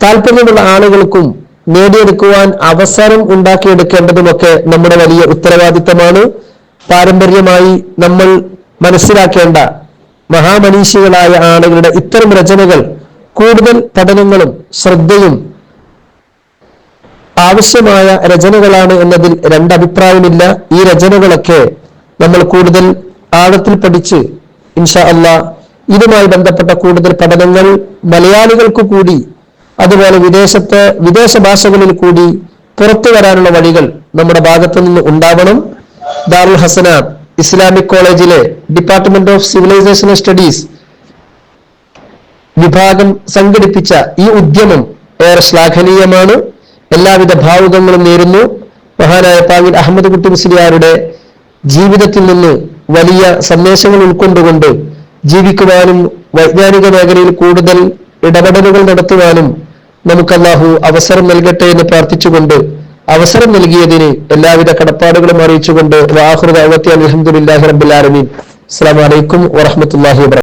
താല്പര്യമുള്ള ആളുകൾക്കും നേടിയെടുക്കുവാൻ അവസരം ഉണ്ടാക്കിയെടുക്കേണ്ടതുമൊക്കെ നമ്മുടെ വലിയ ഉത്തരവാദിത്തമാണ്. പാരമ്പര്യമായി നമ്മൾ മനസ്സിലാക്കേണ്ട മഹാമനീഷികളായ ആളുകളുടെ ഇത്തരം രചനകൾ കൂടുതൽ പഠനങ്ങളും ശ്രദ്ധയും ആവശ്യമായ രചനകളാണ് എന്നതിൽ രണ്ടഭിപ്രായമില്ല. ഈ രചനകളൊക്കെ നമ്മൾ കൂടുതൽ ആഴത്തിൽ പഠിച്ച് ഇൻഷാ അല്ലാഹ് ഇതുമായി ബന്ധപ്പെട്ട കൂടുതൽ പഠനങ്ങൾ മലയാളികൾക്ക് കൂടി അതുപോലെ വിദേശ ഭാഷകളിൽ കൂടി പുറത്തു വരാനുള്ള വഴികൾ നമ്മുടെ ഭാഗത്തു നിന്ന് ഉണ്ടാവണം. ദാറുൽ ഹസന ഇസ്ലാമിക് കോളേജിലെ ഡിപ്പാർട്ട്മെന്റ് ഓഫ് സിവിലൈസേഷൻ സ്റ്റഡീസ് വിഭാഗം സംഘടിപ്പിച്ച ഈ ഉദ്യമം ഏറെ ശ്ലാഘനീയമാണ്. എല്ലാവിധ ഭാവുകങ്ങളും നേരുന്നു. മഹാനായ പാങ്ങിൽ അഹമ്മദ് കുട്ടി മുസ്ലിയാരുടെ ജീവിതത്തിൽ നിന്ന് വലിയ സന്ദേശങ്ങൾ ഉൾക്കൊണ്ടുകൊണ്ട് ജീവിക്കുവാനും വൈജ്ഞാനിക മേഖലയിൽ കൂടുതൽ ഇടപെടലുകൾ നടത്തുവാനും നമുക്ക് അല്ലാഹു അവസരം നൽകട്ടെ എന്ന് പ്രാർത്ഥിച്ചുകൊണ്ട് അവസരം നൽകിയതിന് എല്ലാവിധ കടപ്പാടുകളും അറിയിച്ചുകൊണ്ട് വആഖിറു ദഅവതി അൽഹംദുലില്ലാഹി റബ്ബിൽ ആലമീൻ. അസ്സലാമു അലൈക്കും വറഹ്മത്തുള്ളാഹി വബറകാതുഹു.